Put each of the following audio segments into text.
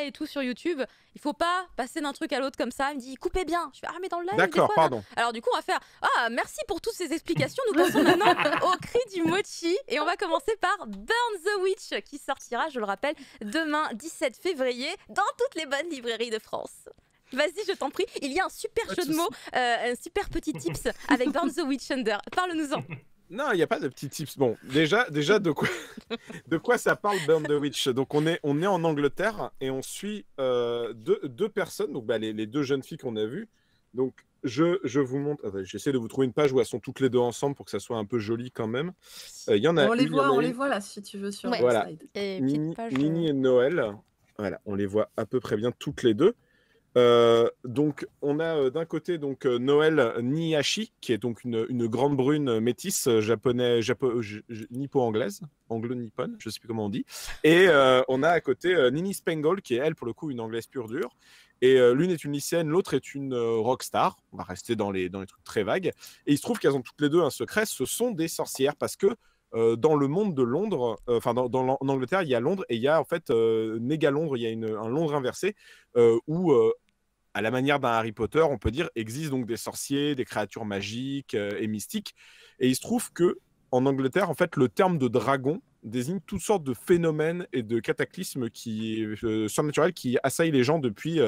et tout sur YouTube. Il faut pas passer d'un truc à l'autre comme ça. Il me dit coupez bien. Je fais ah mais dans le live. D'accord, pardon. Alors du coup on va faire ah merci pour toutes ces explications. Nous passons maintenant au cri du mochi et on va commencer par Burn the Witch qui sortira, je le rappelle, demain 17 février dans toutes les bonnes librairies de France. Vas-y, je t'en prie. Il y a un super jeu de mots, un super petit tips avec Burn the Witch Under. Parle-nous-en. Non, il n'y a pas de petits tips. Bon, déjà de quoi ça parle Burn the Witch? Donc on est en Angleterre et on suit deux personnes, donc les deux jeunes filles qu'on a vues. Donc je vous montre, j'essaie de vous trouver une page où elles sont toutes les deux ensemble pour que ça soit un peu joli quand même. Il y en a on les voit là si tu veux sur le voilà. slide. Et Minnie et Noël, voilà, on les voit à peu près bien toutes les deux. Donc on a d'un côté donc Noël Nihachi qui est donc une grande brune métisse nippo-anglaise, anglo-nippone, je sais plus comment on dit, et on a à côté Nini Spangle qui est elle pour le coup une anglaise pure dure, et l'une est une lycéenne, l'autre est une rockstar. On va rester dans les trucs très vagues, et il se trouve qu'elles ont toutes les deux un secret, ce sont des sorcières, parce que dans le monde de Londres, en Angleterre, il y a Londres et il y a en fait Néga Londres, il y a un Londres inversé où à la manière d'un Harry Potter, on peut dire, existent donc des sorciers, des créatures magiques et mystiques. Et il se trouve que en Angleterre, en fait, le terme de dragon désigne toutes sortes de phénomènes et de cataclysmes surnaturels qui assaillent les gens depuis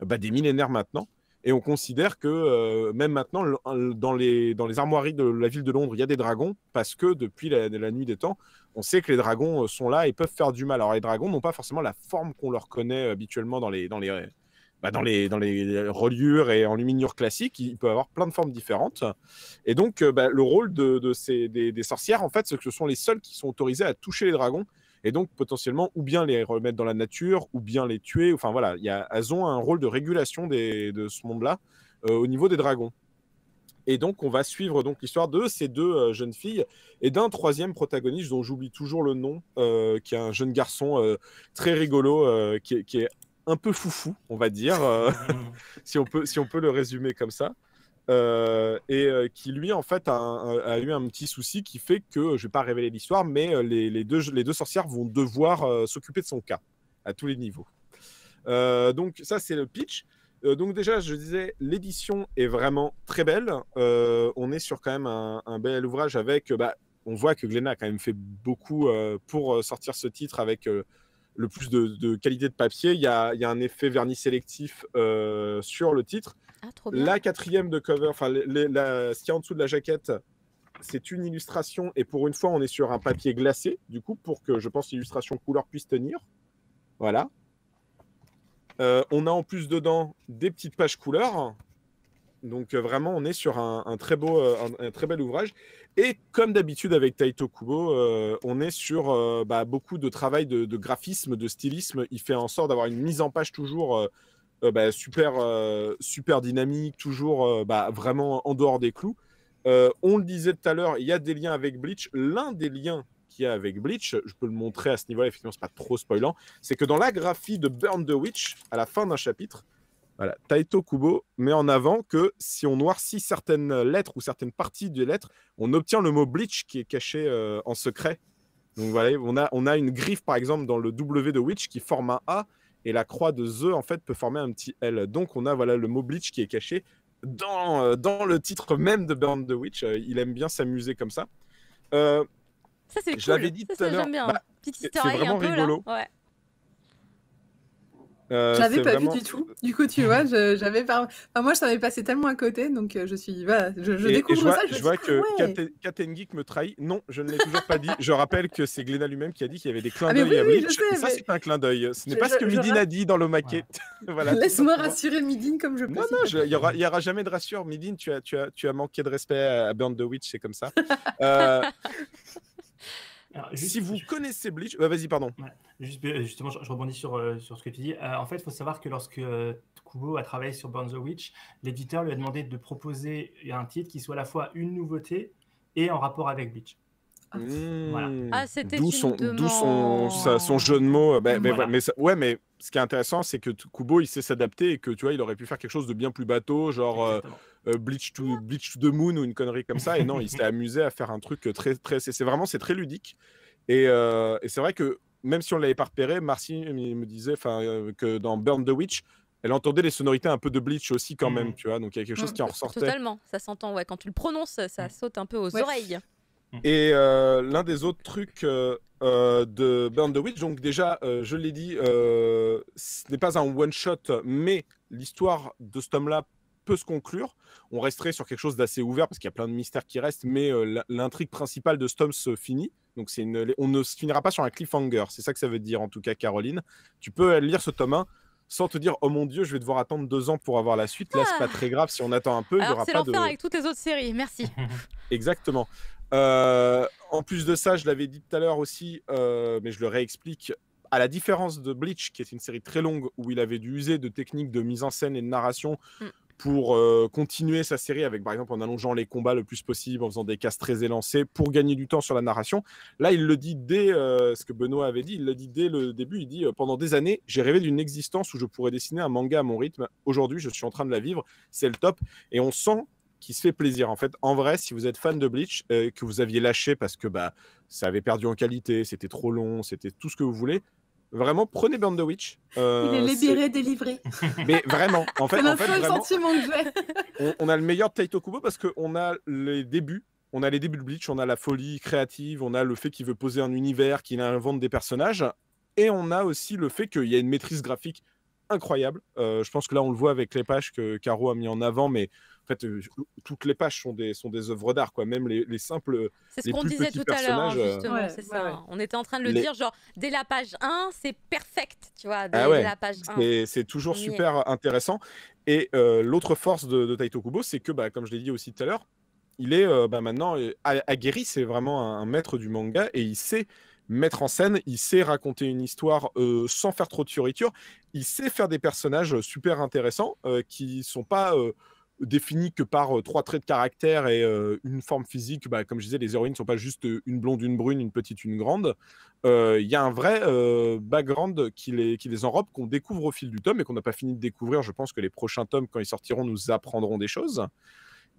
des millénaires maintenant. Et on considère que même maintenant, dans les armoiries de la ville de Londres, il y a des dragons parce que depuis la nuit des temps, on sait que les dragons sont là et peuvent faire du mal. Alors les dragons n'ont pas forcément la forme qu'on leur connaît habituellement dans les reliures et enluminures classiques. Il peut avoir plein de formes différentes. Et donc, le rôle des sorcières, en fait, c'est que ce sont les seules qui sont autorisées à toucher les dragons. Et donc, potentiellement, ou bien les remettre dans la nature, ou bien les tuer. Enfin, voilà, elles ont un rôle de régulation de ce monde-là au niveau des dragons. Et donc, on va suivre donc l'histoire de ces deux jeunes filles et d'un troisième protagoniste dont j'oublie toujours le nom, qui est un jeune garçon très rigolo, qui est un peu foufou, on va dire, si on peut le résumer comme ça, qui lui en fait a eu un petit souci qui fait que, je vais pas révéler l'histoire, mais les deux sorcières vont devoir s'occuper de son cas à tous les niveaux. Donc ça c'est le pitch. Donc déjà je disais, l'édition est vraiment très belle. On est sur quand même un bel ouvrage avec, on voit que Glénat a quand même fait beaucoup pour sortir ce titre avec le plus de qualité de papier. Il y a un effet vernis sélectif sur le titre. Trop bien. La quatrième de cover, ce qu'il y a en dessous de la jaquette, c'est une illustration, et pour une fois on est sur un papier glacé, du coup, pour que je pense l'illustration couleur puisse tenir. Voilà. On a en plus dedans des petites pages couleurs. Donc vraiment, on est sur un très bel ouvrage. Et comme d'habitude avec Taito Kubo, on est sur beaucoup de travail de graphisme, de stylisme. Il fait en sorte d'avoir une mise en page toujours super dynamique, toujours vraiment en dehors des clous. On le disait tout à l'heure, il y a des liens avec Bleach. L'un des liens qu'il y a avec Bleach, je peux le montrer à ce niveau-là, effectivement, c'est pas trop spoilant, c'est que dans la graphie de Burn the Witch, à la fin d'un chapitre, voilà, Taito Kubo met en avant que si on noircit certaines lettres ou certaines parties des lettres, on obtient le mot Bleach qui est caché en secret. Donc voilà, on a une griffe par exemple dans le W de Witch qui forme un A, et la croix de The en fait peut former un petit L. Donc on a le mot Bleach qui est caché dans le titre même de Burn the Witch. Il aime bien s'amuser comme ça. Ça c'est cool. Je l'avais dit tout à l'heure. J'aime bien. Petite C'est vraiment un peu, rigolo. Là. Ouais. Je l'avais pas vraiment... vu du tout. Du coup, tu vois, moi, je t'en avais passé tellement à côté, donc je découvre ça. Je vois que Captain Geek me trahit. Non, je ne l'ai toujours pas dit. Je rappelle que c'est Glénat lui-même qui a dit qu'il y avait des clins d'œil à Bleach. Ça, c'est pas un clin d'œil. Ce n'est pas ce que Midine a dit dans le maquet. Voilà, laisse-moi rassurer Midine comme je peux. Non, il y aura jamais de rassure. Midine, tu as manqué de respect à Burn the Witch, c'est comme ça. Alors, si vous connaissez Bleach, vas-y, pardon. Ouais, justement, je rebondis sur ce que tu dis. En fait, il faut savoir que lorsque Kubo a travaillé sur Burn the Witch, l'éditeur lui a demandé de proposer un titre qui soit à la fois une nouveauté et en rapport avec Bleach. Voilà. C'était d'où son jeu de mots. Mais ce qui est intéressant, c'est que Kubo, il sait s'adapter et que tu vois, il aurait pu faire quelque chose de bien plus bateau, genre Bleach to the Moon ou une connerie comme ça. Et non, il s'est amusé à faire un truc c'est très ludique. Et c'est vrai que même si on l'avait pas repéré, Marcy me disait que dans Burn the Witch, elle entendait les sonorités un peu de Bleach aussi quand même, tu vois. Donc il y a quelque chose qui en ressortait. Totalement, ça s'entend. Ouais, quand tu le prononces, ça saute un peu aux oreilles. Et l'un des autres trucs de Burn the Witch, donc déjà, je l'ai dit, ce n'est pas un one-shot, mais l'histoire de ce tome-là peut se conclure. On resterait sur quelque chose d'assez ouvert parce qu'il y a plein de mystères qui restent, mais l'intrigue principale de ce tome se finit. Donc on ne se finira pas sur un cliffhanger. C'est ça que ça veut dire, en tout cas, Caroline. Tu peux lire ce tome 1 sans te dire, oh mon Dieu, je vais devoir attendre 2 ans pour avoir la suite. Là, c'est pas très grave si on attend un peu. Alors, il y aura c'est pas l'enfer avec toutes les autres séries. Merci. Exactement. En plus de ça, je l'avais dit tout à l'heure aussi, mais je le réexplique. À la différence de Bleach, qui est une série très longue où il avait dû user de techniques de mise en scène et de narration pour continuer sa série avec, par exemple, en allongeant les combats le plus possible, en faisant des cases très élancées pour gagner du temps sur la narration. Là, il le dit dès ce que Benoît avait dit, il le dit dès le début. Il dit pendant des années, j'ai rêvé d'une existence où je pourrais dessiner un manga à mon rythme. Aujourd'hui, je suis en train de la vivre. C'est le top. Et on sent qui se fait plaisir. En fait, en vrai, si vous êtes fan de Bleach, que vous aviez lâché parce que ça avait perdu en qualité, c'était trop long, c'était tout ce que vous voulez, vraiment, prenez Burn the Witch. Il est libéré, délivré. Mais vraiment, en fait, C'est le seul vraiment, sentiment que j'ai. on a le meilleur de Taito Kubo parce qu'on a les débuts. On a les débuts de Bleach, on a la folie créative, on a le fait qu'il veut poser un univers, qu'il invente des personnages, et on a aussi le fait qu'il y a une maîtrise graphique incroyable. Je pense que là, on le voit avec les pages que Caro a mis en avant, mais en fait, toutes les pages sont des œuvres d'art, quoi. Même les simples. C'est ce qu'on disait tout à l'heure, justement. C'est ça. Ouais. On était en train de le dire, genre, dès la page 1, c'est perfect, tu vois, dès la page 1. C'est toujours super intéressant. Et l'autre force de Taito Kubo, c'est que, comme je l'ai dit aussi tout à l'heure, il est maintenant aguerri, c'est vraiment un maître du manga et il sait mettre en scène, il sait raconter une histoire sans faire trop de fioritures, il sait faire des personnages super intéressants qui sont pas définis que par 3 traits de caractère et une forme physique. Comme je disais, les héroïnes ne sont pas juste une blonde, une brune, une petite, une grande. Il y a un vrai background qui les enrobe, qu'on découvre au fil du tome et qu'on n'a pas fini de découvrir. Je pense que les prochains tomes, quand ils sortiront, nous apprendront des choses.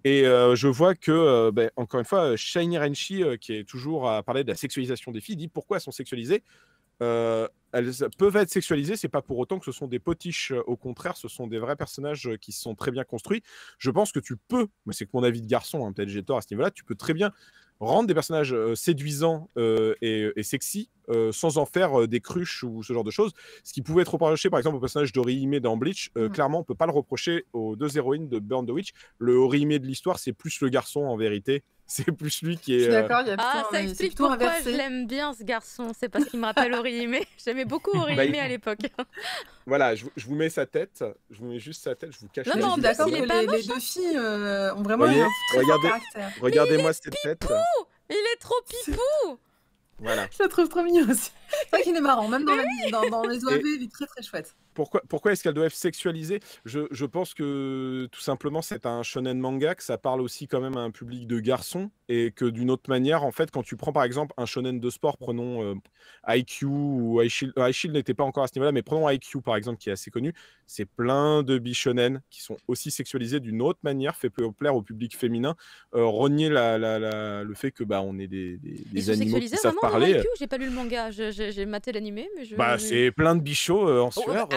Et je vois que, encore une fois, Shiny Renshi, qui est toujours à parler de la sexualisation des filles, dit pourquoi elles sont sexualisées. Elles peuvent être sexualisées, c'est pas pour autant que ce sont des potiches. Au contraire, ce sont des vrais personnages qui sont très bien construits. Je pense que tu peux, mais c'est que mon avis de garçon, peut-être j'ai tort à ce niveau-là, tu peux très bien rendre des personnages séduisants et sexy sans en faire des cruches ou ce genre de choses. Ce qui pouvait être reproché par exemple au personnage d'Orihime dans Bleach, clairement on peut pas le reprocher aux 2 héroïnes de Burn the Witch. Le Orihime de l'histoire, c'est plus le garçon en vérité. C'est plus lui qui est. Je suis d'accord, il y a ça explique pourquoi je l'aime bien, ce garçon. C'est parce qu'il me rappelle Orihime. J'aimais beaucoup Orihime à l'époque. Voilà, je vous mets sa tête. Je vous mets juste sa tête. Je vous cache. Non, je suis d'accord que les 2 filles ont vraiment un très fort caractère. Regardez-moi cette tête. Il est trop pipou. Voilà. Je le trouve trop mignon aussi. C'est vrai qu'il est marrant. Même dans les OAV, il est très très chouette. Pourquoi est-ce qu'elles doivent être sexualisées ? Je pense que tout simplement c'est un shonen manga, que ça parle aussi quand même à un public de garçons et que d'une autre manière, en fait, quand tu prends par exemple un shonen de sport, prenons IQ ou iShield n'était pas encore à ce niveau-là, mais prenons IQ par exemple qui est assez connu, c'est plein de bishonen qui sont aussi sexualisés d'une autre manière, fait plaire au public féminin, renier le fait que on est des animaux qui savent parler. IQ, j'ai pas lu le manga, j'ai maté l'animé, mais c'est plein de bichots en sueur.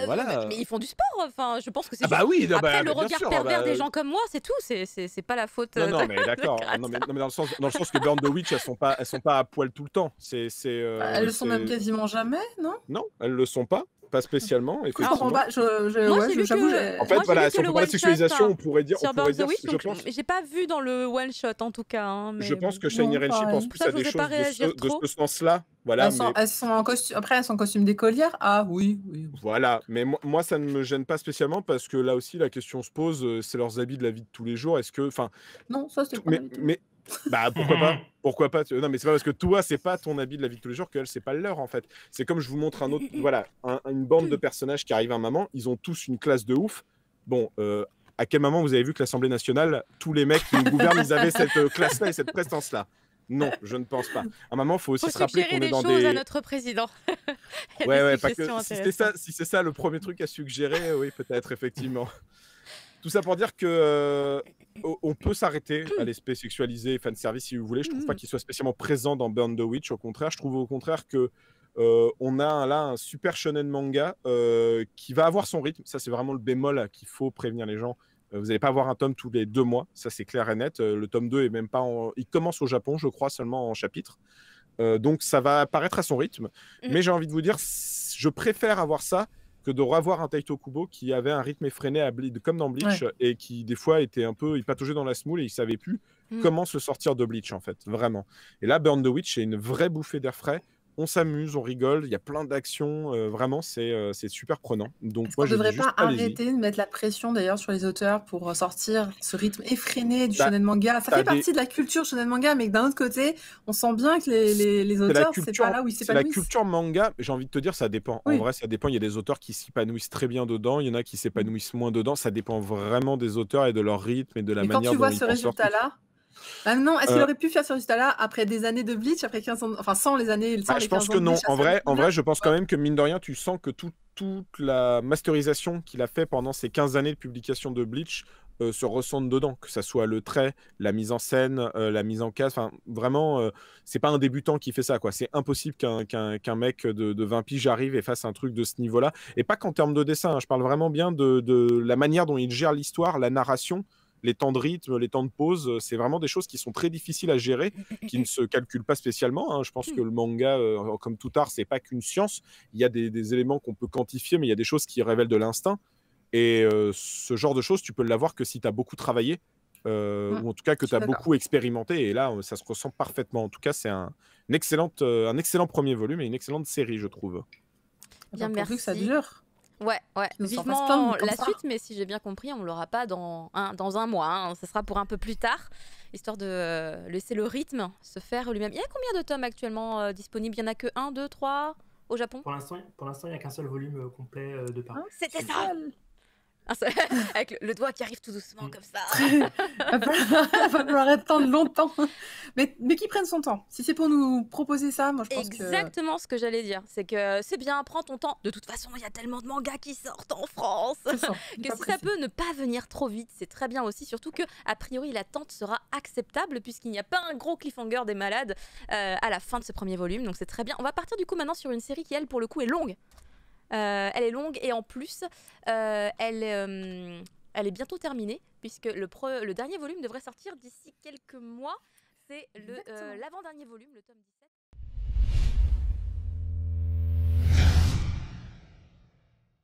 Voilà. Mais ils font du sport, enfin, je pense que c'est oui, après le regard pervers des gens comme moi, c'est tout, c'est pas la faute. Non, mais d'accord. Non, mais dans le sens que Burn the Witch, elles sont pas à poil tout le temps. Elles le sont même quasiment jamais, non ? Non, elles le sont pas. Pas spécialement, effectivement. J'avoue. En fait, voilà, si on peut parler de sexualisation, on pourrait dire. J'ai pas vu dans le one shot en tout cas. Je pense que Shiny Renshi pense plus à des choses de ce sens-là. Voilà, elles sont en costume. Après, elles sont en costume d'écolière. Ah oui. Voilà, mais moi, ça ne me gêne pas spécialement parce que là aussi, la question se pose. C'est leurs habits de la vie de tous les jours. Est-ce que, non, ça c'est pas. Mais pourquoi pas non, mais c'est pas parce que toi c'est pas ton habit de la vie de tous les jours qu'elle c'est pas le leur en fait. C'est comme je vous montre un autre, une bande de personnages qui arrivent à un moment, ils ont tous une classe de ouf. Bon, à quel moment vous avez vu que l'Assemblée nationale, tous les mecs qui nous gouvernent, ils avaient cette classe-là et cette prestance-là ? Non, je ne pense pas. À un moment, il faut aussi se rappeler qu'on est dans des choses à notre président. Ouais, pas que si c'est ça le premier truc à suggérer, oui, peut-être effectivement. Tout ça pour dire que on peut s'arrêter à l'aspect sexualisé, fanservice si vous voulez. Je trouve pas qu'il soit spécialement présent dans Burn the Witch. Au contraire, je trouve au contraire que On a là un super shonen manga qui va avoir son rythme. Ça, c'est vraiment le bémol qu'il faut prévenir les gens. Vous n'allez pas avoir un tome tous les 2 mois, ça c'est clair et net. Le tome 2 est même pas il commence au Japon, je crois, seulement en chapitre. Donc ça va apparaître à son rythme. Mais j'ai envie de vous dire, je préfère avoir ça que de revoir un Taito Kubo qui avait un rythme effréné comme dans Bleach et qui des fois était un peu, il pataugeait dans la semoule et il savait plus comment se sortir de Bleach en fait, vraiment. Et là, Burn the Witch, c'est une vraie bouffée d'air frais. On s'amuse, on rigole, il y a plein d'actions, vraiment c'est super prenant. Donc Est-ce moi qu'on je devrait dis juste pas allez-y. arrêter de mettre la pression d'ailleurs sur les auteurs pour sortir ce rythme effréné du Bah, shonen manga? Ça t'as fait partie de la culture shonen manga, mais d'un autre côté, on sent bien que les C'est la auteurs, c'est culture, pas là où ils c'est la s'épanouissent. culture manga. J'ai envie de te dire, ça dépend. En Oui. vrai, ça dépend. Il y a des auteurs qui s'épanouissent très bien dedans. Il y en a qui s'épanouissent moins dedans. Ça dépend vraiment des auteurs et de leur rythme et de la Mais quand manière tu dont vois ils ce t'en sortent. résultat-là, maintenant, est-ce qu'il Euh, aurait pu faire ce résultat-là après des années de Bleach, après 15 ans, enfin sans les années, sans Bah, les je pense 15 ans que de non. Bleach, ça En serait vrai, bien? je pense quand même que mine de rien, tu sens que toute la masterisation qu'il a fait pendant ces 15 années de publication de Bleach se ressentent dedans, que ça soit le trait, la mise en scène, la mise en case. Enfin, vraiment, c'est pas un débutant qui fait ça, quoi. C'est impossible qu'un mec de 20 piges arrive et fasse un truc de ce niveau-là. Et pas qu'en termes de dessin, hein. Je parle vraiment bien de la manière dont il gère l'histoire, la narration. Les temps de rythme, les temps de pause, c'est vraiment des choses qui sont très difficiles à gérer, qui ne se calculent pas spécialement, hein. Je pense que le manga, comme tout art, c'est pas qu'une science. Il y a des éléments qu'on peut quantifier, mais il y a des choses qui révèlent de l'instinct. Et ce genre de choses, tu peux l'avoir que si tu as beaucoup travaillé, ou en tout cas que Je tu suis as d'accord. beaucoup expérimenté. Et là, ça se ressent parfaitement. En tout cas, c'est un excellent premier volume et une excellente série, je trouve. Bien, Pourvu que ça merci. dure. Ouais, Qu'ils nous en fassent vivement plein comme la ça. suite, mais si j'ai bien compris, on l'aura pas dans un mois, hein. Ça sera pour un peu plus tard, histoire de laisser le rythme se faire lui-même. Il y a combien de tomes actuellement disponibles? Il y en a que 1, 2, 3 au Japon? Pour l'instant, il n'y a qu'un seul volume complet de paru. C'était C'est ça. seul. Avec le doigt qui arrive tout doucement comme ça. Va falloir attendre longtemps. Mais qu'ils prennent son temps. Si c'est pour nous proposer ça, moi je pense que... Exactement ce que j'allais dire. C'est que c'est bien, prends ton temps. De toute façon, il y a tellement de mangas qui sortent en France C'est ça, que pas si ça pressé. peut ne pas venir trop vite, c'est très bien aussi. Surtout que, a priori, l'attente sera acceptable puisqu'il n'y a pas un gros cliffhanger des malades à la fin de ce premier volume. Donc c'est très bien. On va partir du coup maintenant sur une série qui, elle, pour le coup, est longue. Elle est longue et en plus, elle est bientôt terminée puisque le dernier volume devrait sortir d'ici quelques mois. C'est Exactement. l'avant-dernier volume, le tome 17.